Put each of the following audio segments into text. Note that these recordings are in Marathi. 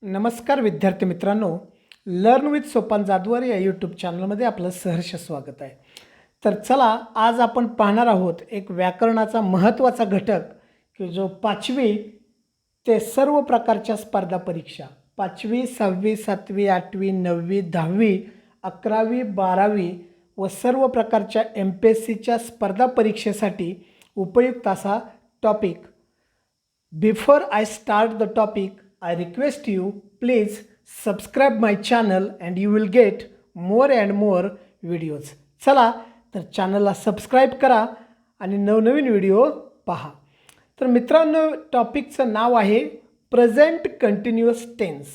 नमस्कार विद्यार्थी मित्रांनो, लर्न विथ सोपान जाधवर या यूट्यूब चॅनलमध्ये आपलं सहर्ष स्वागत आहे. तर चला, आज आपण पाहणार आहोत एक व्याकरणाचा महत्त्वाचा घटक की जो 5वी ते सर्व प्रकारच्या स्पर्धा परीक्षा 5वी, 6वी, 7वी, 8वी, 9वी, 10वी, 11वी, 12वी व सर्व प्रकारच्या MPSCच्या स्पर्धा परीक्षेसाठी उपयुक्त असा topic. Before I start the topic, I request you please subscribe my channel and you will get more and more videos. चला तर चॅनलला सबस्क्राईब करा आणि नवनवीन व्हिडिओ पहा. तर मित्रांनो, टॉपिकचं नाव आहे प्रेझेंट कंटिन्युअस टेन्स.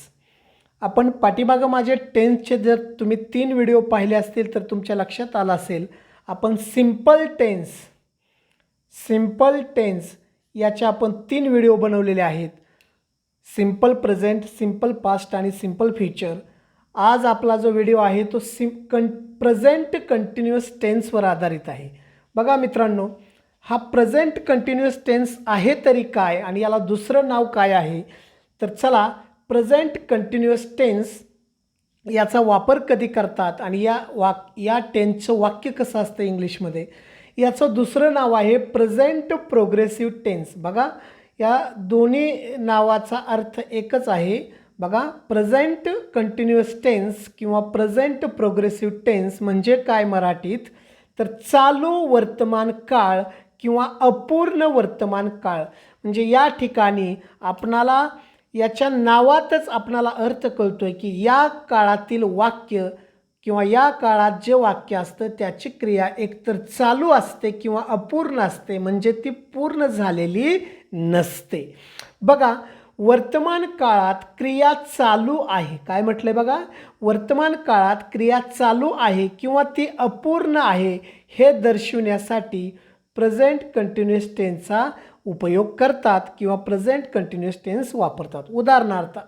आपण पाठीमागं माझे टेन्सचे जर तुम्ही 3 व्हिडिओ पाहिले असतील तर तुमच्या लक्षात आलं असेल, आपण सिम्पल टेन्स याचे आपण 3 व्हिडिओ बनवलेले आहेत. सिम्पल प्रेझेंट, सिम्पल पास्ट आणि सिम्पल फ्युचर. आज आपला जो व्हिडिओ आहे तो प्रेझेंट कंटिन्युअस टेन्सवर आधारित आहे. बघा मित्रांनो, हा प्रेझेंट कंटिन्युअस टेन्स आहे तरी काय आणि याला दुसरं नाव काय आहे? तर चला, प्रेझेंट कंटिन्युअस टेन्स याचा वापर कधी करतात आणि या टेन्सचं वाक्य कसं असतं इंग्लिशमध्ये, याचं दुसरं नाव आहे प्रेझेंट प्रोग्रेसिव्ह टेन्स. बघा, या दोन्ही नावाचा अर्थ एकच आहे. बघा, प्रेझेंट कंटिन्युअस टेन्स किंवा प्रेझेंट प्रोग्रेसिव्ह टेन्स म्हणजे काय मराठीत? तर चालू वर्तमान काळ किंवा अपूर्ण वर्तमान काळ. म्हणजे या ठिकाणी आपणाला याच्या नावातच आपणाला अर्थ कळतो आहे की या काळातील वाक्य किंवा या काळात जे वाक्य असतं त्याची क्रिया एकतर चालू असते किंवा अपूर्ण असते, म्हणजे ती पूर्ण झालेली नसते. बघा, वर्तमान काळात क्रिया चालू आहे. काय म्हटलं बघा, वर्तमान काळात क्रिया चालू आहे किंवा ती अपूर्ण आहे हे दर्शवण्यासाठी प्रेझेंट कंटिन्युअस टेन्सचा उपयोग करतात किंवा प्रेझेंट कंटिन्युअस टेन्स वापरतात. उदाहरणार्थ,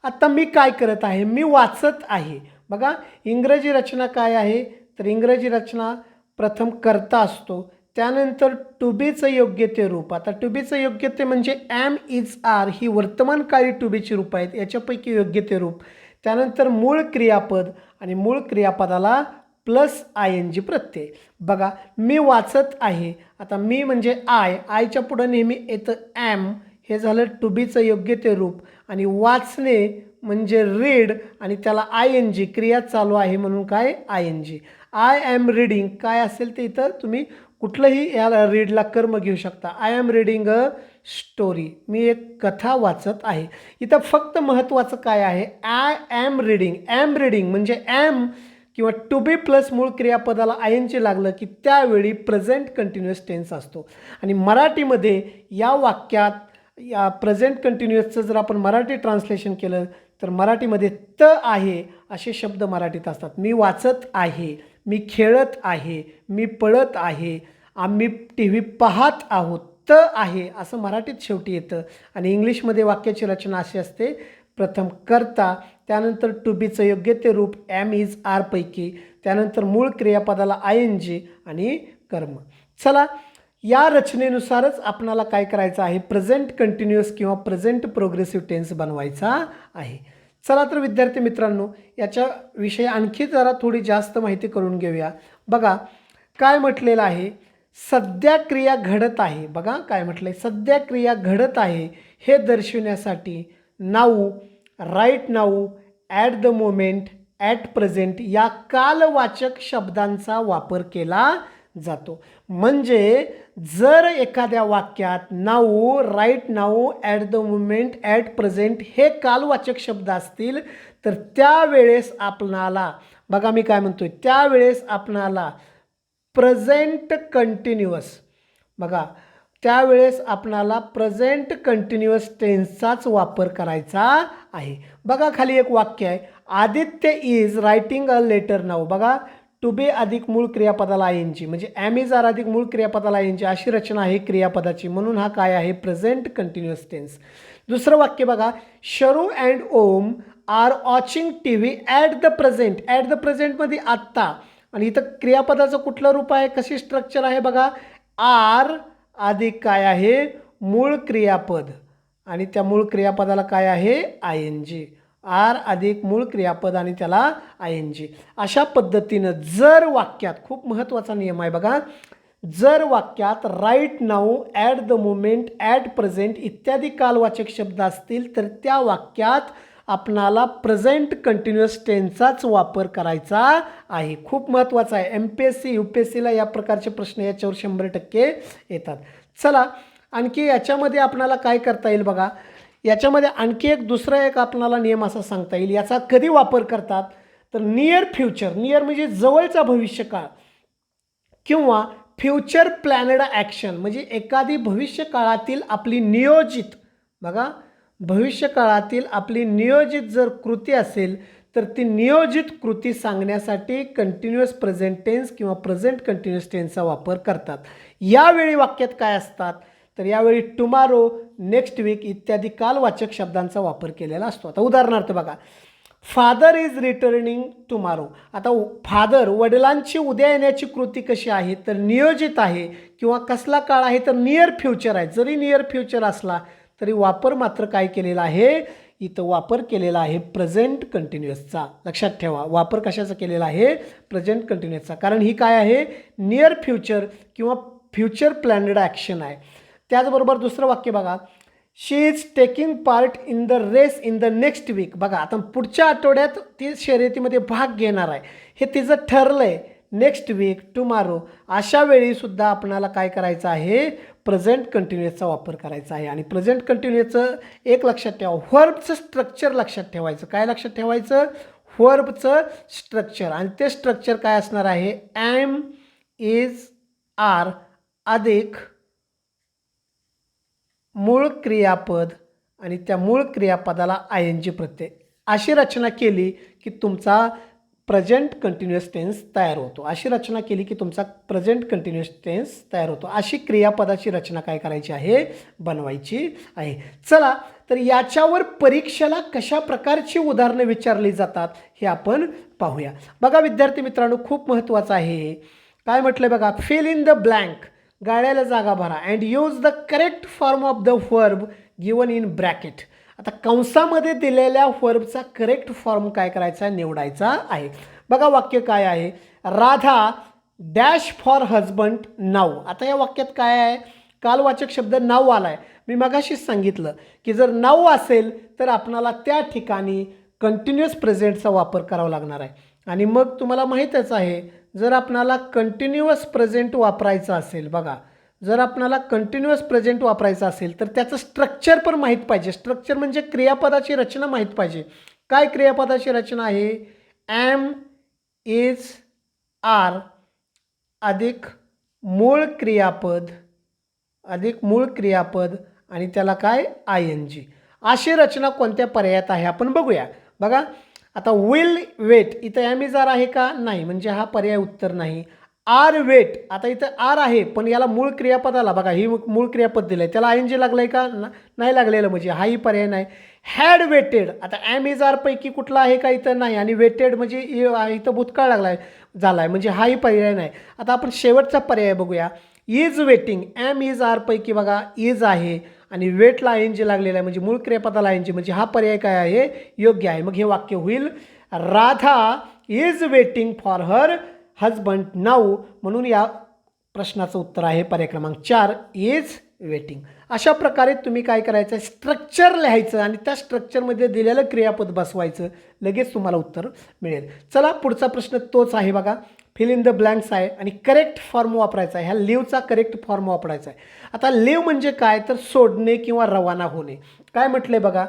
आत्ता मी काय करत आहे? मी वाचत आहे. बघा, इंग्रजी रचना काय आहे? तर इंग्रजी रचना प्रथम कर्ता असतो, त्यानंतर टू बीचं योग्य ते रूप. आता टू बीचं योग्य ते म्हणजे एम, इज, आर ही वर्तमानकाळी टू बीची रूप आहेत, याच्यापैकी योग्य ते रूप. त्यानंतर मूळ क्रियापद आणि मूळ क्रियापदाला प्लस ING प्रत्यय. बघा, मी वाचत आहे. आता मी म्हणजे आयच्या पुढं नेहमी येतं एम, हे झालं टू बीचं योग्य ते रूप. आणि वाचणे म्हणजे रीड आणि त्याला ING क्रिया चालू आहे म्हणून काय ING. आय ॲम रीडिंग काय असेल ते इथं तुम्ही कुठलंही याला रीडला कर्म घेऊ शकता. I am reading a story, मी एक कथा वाचत आहे. इथं फक्त महत्त्वाचं काय आहे? आय ॲम रीडिंग म्हणजे एम किंवा टू बी प्लस मूळ क्रियापदाला ING लागलं की त्यावेळी प्रेझेंट कंटिन्युअस टेन्स असतो. आणि मराठीमध्ये या वाक्यात या प्रेझेंट कंटिन्युअसचं जर आपण मराठी ट्रान्सलेशन केलं तर मराठीमध्ये त आहे असे शब्द मराठीत असतात. मी वाचत आहे, मी खेळत आहे, मी पळत आहे, आम्ही TV पाहत आहोत. त आहे असं मराठीत शेवटी येतं. आणि इंग्लिशमध्ये वाक्याची रचना अशी असते, प्रथम कर्ता, त्यानंतर टू बीचं योग्य ते रूप एम, इज, आर पैकी, त्यानंतर मूळ क्रियापदाला ING आणि कर्म. चला, या रचनेनुसारच आपणाला काय करायचं आहे? प्रेझेंट कंटिन्युअस किंवा प्रेझेंट प्रोग्रेसिव्ह टेन्स बनवायचा आहे. चला तर विद्यार्थी मित्रांनो, याच्याविषयी आणखी जरा थोडी जास्त माहिती करून घेऊया. बघा, काय म्हटलेलं आहे? सध्या क्रिया घडत आहे. बघा काय म्हटलंय? सध्या क्रिया घडत आहे हे दर्शवण्यासाठी now, right now, at the moment, at present या कालवाचक शब्दांचा वापर केला जातो. म्हणजे जर एखाद्या वाक्यात now, right now, at the moment, at present हे कालवाचक शब्द असतील तर त्यावेळेस आपणाला, बघा मी काय म्हणतोय, त्यावेळेस आपणाला प्रेझेंट कंटिन्युअस, बघा त्यावेळेस आपणाला प्रेझेंट कंटिन्युअस टेन्सचाच वापर करायचा आहे. बघा खाली एक वाक्य आहे, Aditya is writing a letter now. बघा, टू बी अधिक मूळ क्रियापदाला ING म्हणजे एम, इज, आर अधिक मूळ क्रियापदाला ING अशी रचना आहे क्रियापदाची, म्हणून हा काय आहे? Present continuous tense. दुसरं वाक्य बघा, Sharu and Om are watching TV at the present. At the प्रेझेंटमध्ये आत्ता, आणि इथं क्रियापदाचं कुठलं रूप आहे? कशी स्ट्रक्चर आहे? बघा, आर अधिक काय आहे? मूळ क्रियापद आणि त्या मूळ क्रियापदाला काय आहे आय एन जी. आर अधिक मूळ क्रियापद आणि त्याला आय एन जी. अशा पद्धतीनं जर वाक्यात, खूप महत्त्वाचा नियम आहे बघा, जर वाक्यात right now, at the moment, at present इत्यादी कालवाचक शब्द असतील तर त्या वाक्यात आपणाला प्रेझेंट कंटिन्युअस टेन्सचाच वापर करायचा आहे. खूप महत्त्वाचं आहे. MPSC UPSCला या प्रकारचे प्रश्न याच्यावर 100% येतात. चला आणखी याच्यामध्ये आपणाला काय करता येईल बघा, याच्यामध्ये आणखी एक दुसरा एक आपणाला नियम असा सांगता येईल. याचा कधी वापर करतात तर नियर फ्युचर, नियर म्हणजे जवळचा भविष्यकाळ, किंवा फ्युचर प्लॅनड ॲक्शन म्हणजे एखादी भविष्यकाळातील आपली नियोजित, बघा भविष्यकाळातील आपली नियोजित जर कृती असेल तर ती नियोजित कृती सांगण्यासाठी कंटिन्युअस प्रेझेंट टेन्स किंवा प्रेझेंट कंटिन्युअस टेन्सचा वापर करतात. यावेळी वाक्यात काय असतात तर यावेळी टुमारो, नेक्स्ट वीक इत्यादी कालवाचक शब्दांचा वापर केलेला असतो. आता उदाहरणार्थ बघा, फादर इज रिटर्निंग टुमारो. आता फादर वडिलांची उद्या येण्याची कृती कशी आहे तर नियोजित आहे, किंवा कसला काळ आहे तर नियर फ्युचर आहे. जरी नियर फ्युचर असला तरी वापर मात्र काय केलेला आहे, इथं वापर केलेला आहे प्रेझेंट कंटिन्युअसचा. लक्षात ठेवा, वापर कशाचा केलेला आहे प्रेझेंट कंटिन्युअसचा, कारण ही काय आहे नियर फ्युचर किंवा फ्युचर प्लॅनड ॲक्शन आहे. त्याचबरोबर दुसरं वाक्य बघा, she is taking part in the race in the next week. बघा आता पुढच्या आठवड्यात ती शर्यतीमध्ये भाग घेणार आहे, हे तिचं ठरलं आहे. नेक्स्ट वीक, टुमारो अशा वेळीसुद्धा आपणाला काय करायचं आहे प्रेझेंट कंटिन्युअसचा वापर करायचा आहे. आणि प्रेझेंट कंटिन्युअसचं एक लक्षात ठेवा, व्हर्बचं स्ट्रक्चर लक्षात ठेवायचं. काय लक्षात ठेवायचं व्हर्बचं स्ट्रक्चर, आणि ते स्ट्रक्चर काय असणार आहे एम, इज, आर अधिक मूळ क्रियापद आणि त्या मूळ क्रियापदाला आय एन जी प्रत्यय. अशी रचना केली की तुमचा प्रेझेंट कंटिन्युअस टेन्स तयार होतो. अशी रचना केली की तुमचा प्रेझेंट कंटिन्युअस टेन्स तयार होतो. अशी क्रियापदाची रचना काय करायची आहे बनवायची आहे. चला तर याच्यावर परीक्षेला कशा प्रकारची उदाहरणं विचारली जातात हे आपण पाहूया. बघा विद्यार्थी मित्रांनो, खूप महत्त्वाचं आहे. काय म्हटलं बघा, फिल इन द ब्लँक, गाड्याला जागा भरा, and use the correct form of the verb given in bracket. आता कंसामध्ये दिलेल्या व्हर्बचा करेक्ट फॉर्म काय करायचा निवडायचा आहे. बघा वाक्य काय आहे, Radha dash for husband now. आता या वाक्यात काय आहे कालवाचक शब्द नाऊ आला आहे. मी मगाशीच सांगितलं की जर नाऊ असेल तर आपणाला त्या ठिकाणी कंटिन्युअस प्रेझेंटचा वापर करावा लागणार आहे. आणि मग तुम्हाला माहीतच आहे, जर आपणाला कंटिन्युअस प्रेझेंट वापरायचं असेल, बघा जर आपणाला कंटिन्युअस प्रेझेंट वापरायचं असेल तर त्याचं स्ट्रक्चर पण माहीत पाहिजे. स्ट्रक्चर म्हणजे क्रियापदाची रचना माहीत पाहिजे. काय क्रियापदाची रचना आहे, एम, इज, आर अधिक मूळ क्रियापद आणि त्याला काय आय एन जी. अशी रचना कोणत्या पर्यायात आहे आपण बघूया. बघा आता विल वेट, इथं एम इज आर आहे का नाही, म्हणजे हा पर्याय उत्तर नाही. आर वेट, आता इथं आर आहे पण याला मूळ क्रियापदाला बघा ही मूळ क्रियापद दिलं आहे, त्याला आय एन जी लागलं आहे का नाही लागलेलं, म्हणजे हाही पर्याय नाही. हॅड वेटेड, आता एम इज आर पैकी कुठला आहे का इथं नाही, आणि वेटेड म्हणजे इथं भूतकाळ झाला आहे म्हणजे हाही पर्याय नाही. आता आपण शेवटचा पर्याय बघूया, is waiting. Am is are पैकी बघा इज आहे आणि वेटला आय एन जी लागलेला आहे म्हणजे मूळ क्रियापदाला आय एन जी, म्हणजे हा पर्याय काय आहे योग्य आहे. मग हे वाक्य होईल Radha is waiting for her husband now. म्हणून या प्रश्नाचं उत्तर आहे पर्याय क्रमांक 4 इज वेटिंग. अशा प्रकारे तुम्ही काय करायचं स्ट्रक्चर लिहायचं आणि त्या स्ट्रक्चरमध्ये दिलेलं क्रियापद बसवायचं, लगेच तुम्हाला उत्तर मिळेल. चला पुढचा प्रश्न तोच आहे बघा, फिल इन द ब्लँक्स आहे आणि करेक्ट फॉर्म वापरायचा आहे. ह्या लिव्हचा करेक्ट फॉर्म वापरायचा आहे. आता लिव्ह म्हणजे काय तर सोडणे किंवा रवाना होणे. काय म्हटले बघा,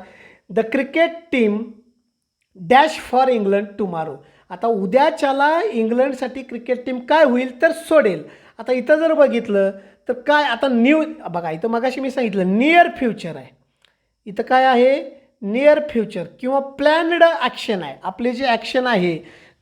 the cricket team dash for England tomorrow. आता उद्याच्याला इंग्लंडसाठी क्रिकेट टीम काय होईल तर सोडेल. आता इथं जर बघितलं तर काय, आता बघा इथं मगाशी मी सांगितलं नियर फ्युचर आहे, इथं काय आहे नियर फ्युचर किंवा प्लॅनड ॲक्शन आहे. आपली जी ॲक्शन आहे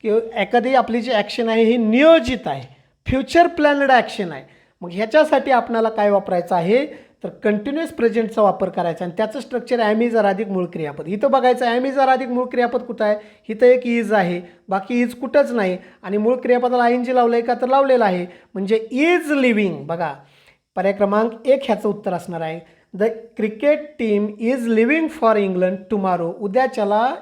किंवा एखादी आपली जी ॲक्शन आहे ही नियोजित आहे, फ्युचर प्लॅनड ॲक्शन आहे. मग ह्याच्यासाठी आपल्याला काय वापरायचं आहे तर कंटिन्युअस प्रेझेंटचा वापर करायचा आणि त्याचं स्ट्रक्चर ॲम इज आर अधिक मूळ क्रियापद. इथं बघायचं ॲम इज आर अधिक मूळ क्रियापद कुठं आहे, इथं एक इज आहे, बाकी इज कुठंच नाही आणि मूळ क्रियापदाला आय एन जी लावलं आहे का तर लावलेलं आहे, म्हणजे इज लिव्हिंग. बघा पर्याय क्रमांक 1 ह्याचं उत्तर असणार आहे. The cricket team is living for England tomorrow. उद्याच्याला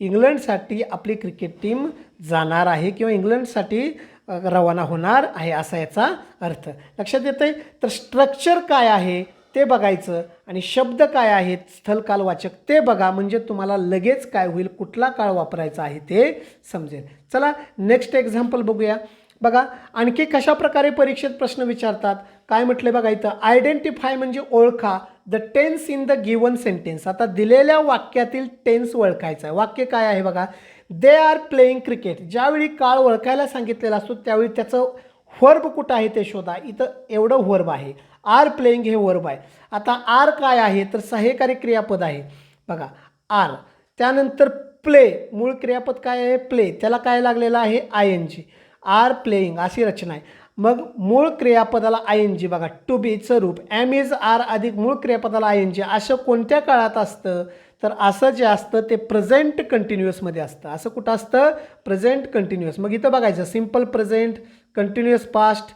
इंग्लंडसाठी आपली क्रिकेट टीम जाणार आहे किंवा इंग्लंडसाठी रवाना होणार आहे असा याचा अर्थ. लक्षात येतं आहे. तर स्ट्रक्चर काय आहे ते बघायचं आणि शब्द काय आहेत स्थलकालवाचक ते बघा, म्हणजे तुम्हाला लगेच काय होईल, कुठला काळ वापरायचा आहे ते समजेल. चला नेक्स्ट एक्झाम्पल बघूया. बघा आणखी कशा प्रकारे परीक्षेत प्रश्न विचारतात. काय म्हटले बघा इथं, आयडेंटिफाय म्हणजे ओळखा the tense in the given sentence. आता दिलेल्या वाक्यातील टेन्स ओळखायचा आहे. वाक्य काय आहे बघा, दे आर प्लेइंग क्रिकेट. ज्यावेळी काळ ओळखायला सांगितलेला असतो त्यावेळी त्याचं व्हर्ब कुठं आहे ते शोधा. इथं एवढं व्हर्ब आहे, आर प्लेइंग हे व्हर्ब आहे. आता आर काय आहे तर सहाय्यकारी क्रियापद आहे बघा आर. त्यानंतर प्ले मूळ क्रियापद काय आहे प्ले, त्याला काय लागलेलं आहे ING. आर प्लेइंग अशी रचना आहे. मग मूळ क्रियापदाला ING बघा, टू बीचं रूप एम इज आर अधिक मूळ क्रियापदाला ING. असं कोणत्या काळात असतं तर असं जे असतं ते प्रेझेंट कंटिन्युअसमध्ये असतं. असं कुठं असतं प्रेझेंट कंटिन्युअस. मग इथं बघायचं simple present, continuous past,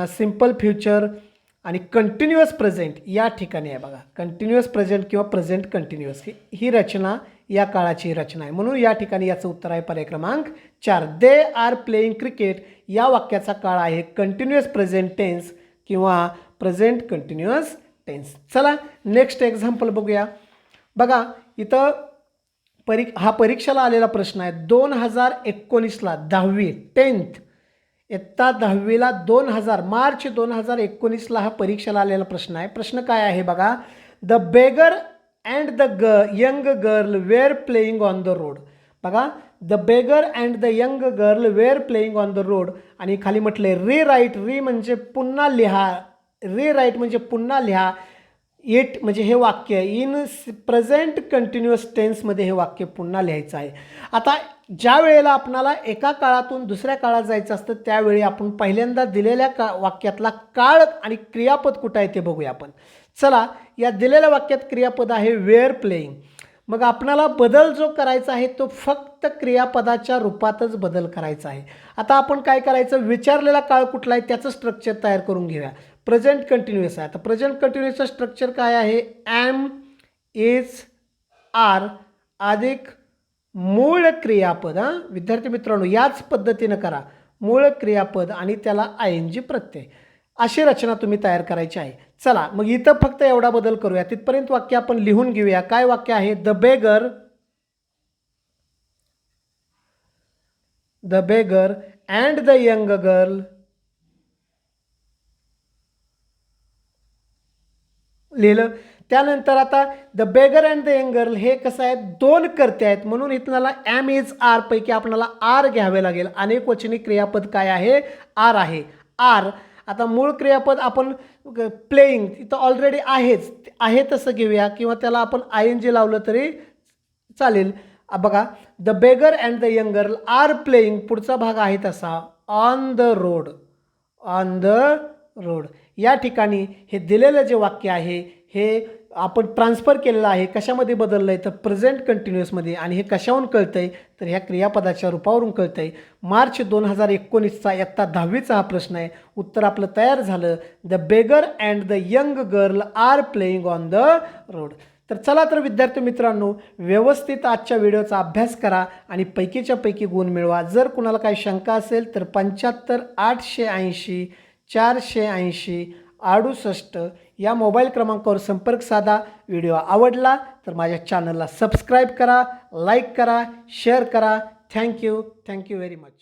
simple future आणि कंटिन्युअस प्रेझेंट या ठिकाणी आहे बघा. कंटिन्युअस प्रेझेंट किंवा प्रेझेंट कंटिन्युअस ही रचना या काळाची रचना आहे. म्हणून या ठिकाणी याचं उत्तर आहे पर्याय क्रमांक 4. दे आर प्लेइंग क्रिकेट या वाक्याचा काळ आहे कंटिन्युअस प्रेझेंट टेन्स किंवा प्रेझेंट कंटिन्युअस टेन्स. चला नेक्स्ट एक्झाम्पल बघूया. बघा इथं हा परीक्षेला आलेला प्रश्न आहे. 2019ला 10वी 10th इयत्ता 10वीला मार्च 2019ला हा परीक्षेला आलेला प्रश्न आहे. प्रश्न काय आहे बघा, the beggar and the young girl were playing on the road. बघा the beggar and the young girl were playing on the road आणि खाली म्हटले रीराईट. री म्हणजे पुन्हा लिहा, रीराईट म्हणजे पुन्हा लिहा. इट म्हणजे हे वाक्य इन प्रेझेंट कंटिन्युअस टेन्समध्ये हे वाक्य पुन्हा लिहायचं आहे. आता ज्या वेळेला आपणाला एका काळातून दुसऱ्या काळात जायचं असतं त्यावेळी आपण पहिल्यांदा दिलेल्या वाक्यातला काळ आणि क्रियापद कुठं आहे ते बघूया आपण. चला या दिलेल्या वाक्यात क्रियापद आहे वेअर प्लेइंग. मग आपणाला बदल जो करायचा आहे तो फक्त क्रियापदाच्या रूपातच बदल करायचा आहे. आता आपण काय करायचं, विचारलेला काळ कुठला आहे त्याचं स्ट्रक्चर तयार करून घेऊया. प्रेझेंट कंटिन्युअस आहे. आता प्रेझेंट कंटिन्युअसचं स्ट्रक्चर काय आहे, एम इज आर अधिक मूळ क्रियापद. विद्यार्थी मित्रांनो याच पद्धतीनं करा, मूळ क्रियापद आणि त्याला ING प्रत्यय. अशी रचना तुम्ही तयार करायची आहे. चला मग इथं फक्त एवढा बदल करूया. तिथपर्यंत वाक्य आपण लिहून घेऊया. काय वाक्य आहे, the beggar and the young girl लिहिलं. त्यानंतर आता the beggar and the young girl हे कसं आहे, दोन कर्ते आहेत म्हणून इथला एम इज आर पैकी आपल्याला आर घ्यावे लागेल. अनेक वचनी क्रियापद काय आहे, आर आहे. आर आता मूळ क्रियापद आपण प्लेइंग इथं ऑलरेडी आहे तसं घेऊया किंवा त्याला आपण ING लावलं तरी चालेल. बघा the beggar and the young girl are playing पुढचा भाग आहे तसा on the road. On the road या ठिकाणी हे दिलेलं जे वाक्य आहे हे आपण ट्रान्सफर केलेलं आहे. कशामध्ये बदललं आहे तर प्रेझेंट कंटिन्युअसमध्ये. आणि हे कशावरून कळतं आहे तर ह्या क्रियापदाच्या रूपावरून कळतं आहे. मार्च 2019चा इयत्ता 10वीचा हा प्रश्न आहे. उत्तर आपलं तयार झालं, the beggar and the young girl are playing on the road. तर चला तर विद्यार्थी मित्रांनो व्यवस्थित आजच्या व्हिडिओचा अभ्यास करा आणि पैकीच्या पैकी गुण मिळवा. जर कुणाला काही शंका असेल तर 75 880 480 68 या मोबाईल क्रमांकावर संपर्क साधा. व्हिडिओ आवडला तर माझ्या चॅनलला सबस्क्राईब करा, लाईक करा, शेअर करा. Thank you very much.